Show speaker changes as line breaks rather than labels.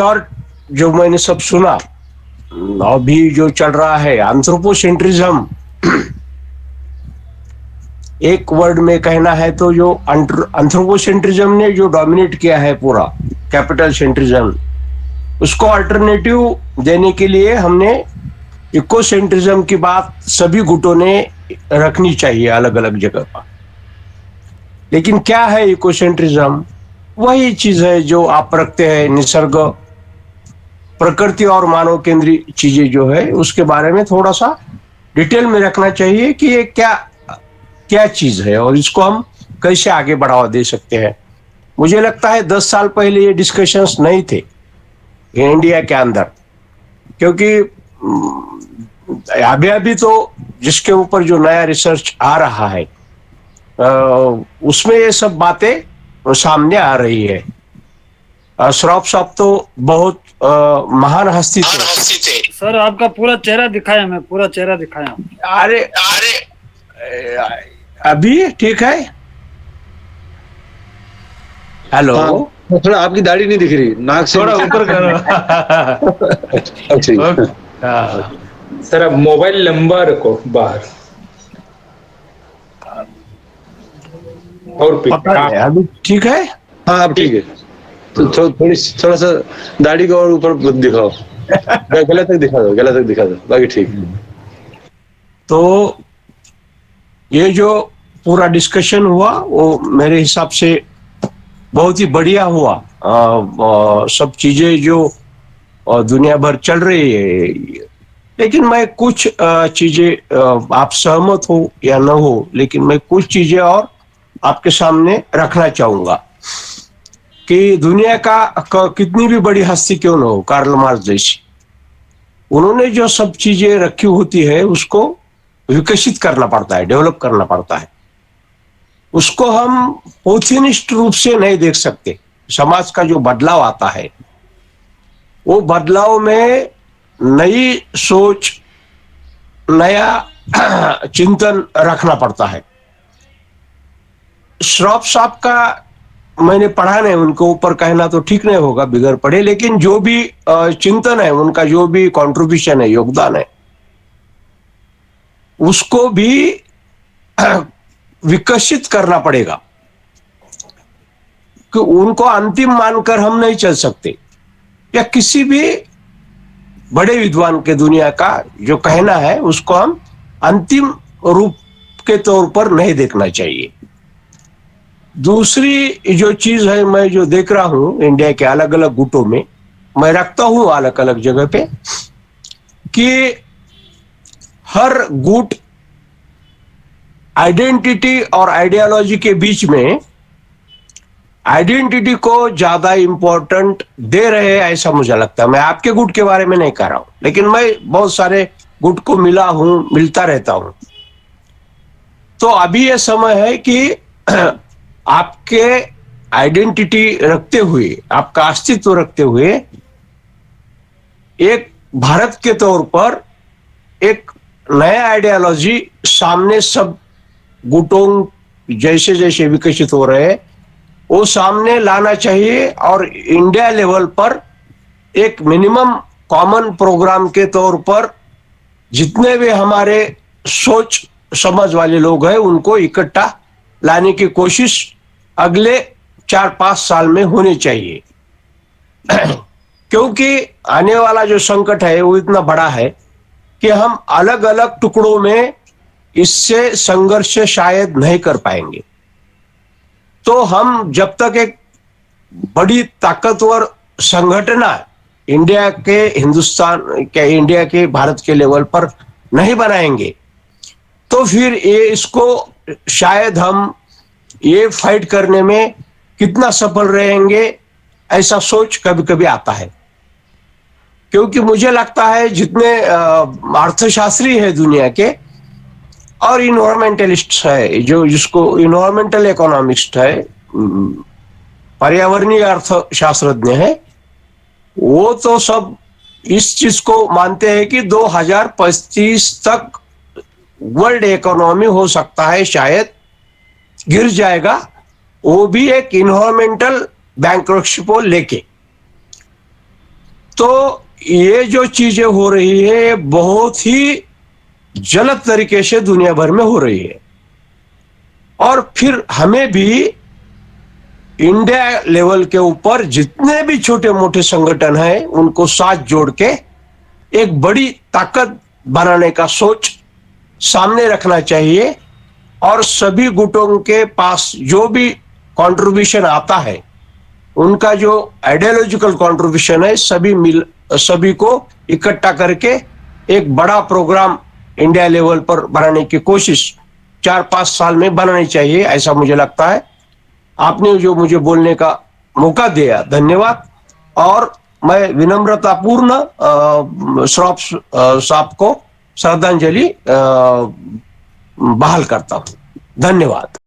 और जो मैंने सब सुना, अभी जो चल रहा है एंथ्रोपोसेंट्रिज्म, एक वर्ड में कहना है तो जो एंथ्रोपोसेंट्रिज्म ने जो डोमिनेट किया है पूरा कैपिटल सेंट्रिज्म, उसको अल्टरनेटिव देने के लिए हमने इकोसेंट्रिज्म की बात सभी गुटों ने रखनी चाहिए अलग अलग जगह पर। लेकिन क्या है इकोसेंट्रिज्म? वही चीज है जो आप रखते हैं, निसर्ग, प्रकृति और मानव केंद्रीय चीजें जो है उसके बारे में थोड़ा सा डिटेल में रखना चाहिए कि ये क्या क्या चीज है और इसको हम कैसे आगे बढ़ावा दे सकते हैं। मुझे लगता है 10 साल पहले ये डिस्कशंस नहीं थे इंडिया के अंदर, क्योंकि अभी अभी तो जिसके ऊपर जो नया रिसर्च आ रहा है उसमें ये सब बातें सामने आ रही है। श्रॉफ साहब तो बहुत महान हस्ती थे।
सर आपका पूरा चेहरा दिखाया, मैं पूरा चेहरा दिखाया।
अरे अरे अभी ठीक है? हेलो।
हाँ, थोड़ा आपकी दाढ़ी नहीं दिख रही, नाक से
थोड़ा ऊपर करो।
अच्छा।
सर अब मोबाइल नंबर को बाहर और
पता नहीं अभी ठीक है?
हाँ अब ठीक है। तो थोड़ा सा दाढ़ी को और ऊपर दिखाओ, गला तक दिखा दो, गला तक दिखा दो, बाकी ठीक।
तो ये जो पूरा डिस्कशन हुआ वो मेरे हिसाब से बहुत ही बढ़िया हुआ। सब चीजें जो दुनिया भर चल रही है, लेकिन मैं कुछ चीजें, आप सहमत हो या न हो, लेकिन मैं कुछ चीजें और आपके सामने रखना चाहूंगा कि दुनिया का कितनी भी बड़ी हस्ती क्यों न हो, कार्ल मार्क्स जैसी, उन्होंने जो सब चीजें रखी होती है उसको विकसित करना पड़ता है, डेवलप करना पड़ता है। उसको हम पोथीनिष्ठ रूप से नहीं देख सकते। समाज का जो बदलाव आता है वो बदलाव में नई सोच, नया चिंतन रखना पड़ता है। श्रॉफ साहब का मैंने पढ़ा नहीं, उनके ऊपर कहना तो ठीक नहीं होगा बिगड़ पड़े, लेकिन जो भी चिंतन है उनका, जो भी कंट्रीब्यूशन है, योगदान है, उसको भी विकसित करना पड़ेगा कि उनको अंतिम मानकर हम नहीं चल सकते, या किसी भी बड़े विद्वान के दुनिया का जो कहना है उसको हम अंतिम रूप के तौर पर नहीं देखना चाहिए। दूसरी जो चीज है, मैं जो देख रहा हूं इंडिया के अलग अलग गुटों में, मैं रखता हूं अलग अलग जगह पे, कि हर गुट आइडेंटिटी और आइडियोलॉजी के बीच में आइडेंटिटी को ज्यादा इंपॉर्टेंट दे रहे हैं, ऐसा मुझे लगता है। मैं आपके गुट के बारे में नहीं कह रहा हूं, लेकिन मैं बहुत सारे गुट को मिलता रहता हूं। तो अभी यह समय है कि आपके आइडेंटिटी रखते हुए, आपका अस्तित्व रखते हुए, एक भारत के तौर पर एक नया आइडियोलॉजी सामने सब गुटों जैसे जैसे विकसित हो रहे हैं वो सामने लाना चाहिए, और इंडिया लेवल पर एक मिनिमम कॉमन प्रोग्राम के तौर पर जितने भी हमारे सोच समझ वाले लोग हैं उनको इकट्ठा लाने की कोशिश अगले 4-5 साल में होनी चाहिए। क्योंकि आने वाला जो संकट है वो इतना बड़ा है कि हम अलग अलग टुकड़ों में इससे संघर्ष शायद नहीं कर पाएंगे। तो हम जब तक एक बड़ी ताकतवर संगठना इंडिया के, हिंदुस्तान के, इंडिया के, भारत के लेवल पर नहीं बनाएंगे, तो फिर ये इसको शायद हम ये फाइट करने में कितना सफल रहेंगे, ऐसा सोच कभी कभी आता है। क्योंकि मुझे लगता है जितने अर्थशास्त्री है दुनिया के और इन्वायरमेंटलिस्ट है, जो जिसको इन्वायरमेंटल इकोनॉमिस्ट है, पर्यावरणीय अर्थशास्त्रज्ञ है, वो तो सब इस चीज को मानते हैं कि 2035 तक वर्ल्ड इकोनॉमी हो सकता है शायद गिर जाएगा, वो भी एक इन्वायरमेंटल बैंक्रप्सी को लेके। तो ये जो चीजें हो रही है बहुत ही गलत तरीके से दुनिया भर में हो रही है, और फिर हमें भी इंडिया लेवल के ऊपर जितने भी छोटे मोटे संगठन हैं उनको साथ जोड़ के एक बड़ी ताकत बनाने का सोच सामने रखना चाहिए, और सभी गुटों के पास जो भी कंट्रीब्यूशन आता है उनका जो आइडियोलॉजिकल कंट्रीब्यूशन है सभी को इकट्ठा करके एक बड़ा प्रोग्राम इंडिया लेवल पर बनाने की कोशिश 4-5 साल में बनानी चाहिए, ऐसा मुझे लगता है। आपने जो मुझे बोलने का मौका दिया, धन्यवाद। और मैं विनम्रतापूर्ण श्रॉफ साहब को श्रद्धांजलि बहाल करता हूं। धन्यवाद।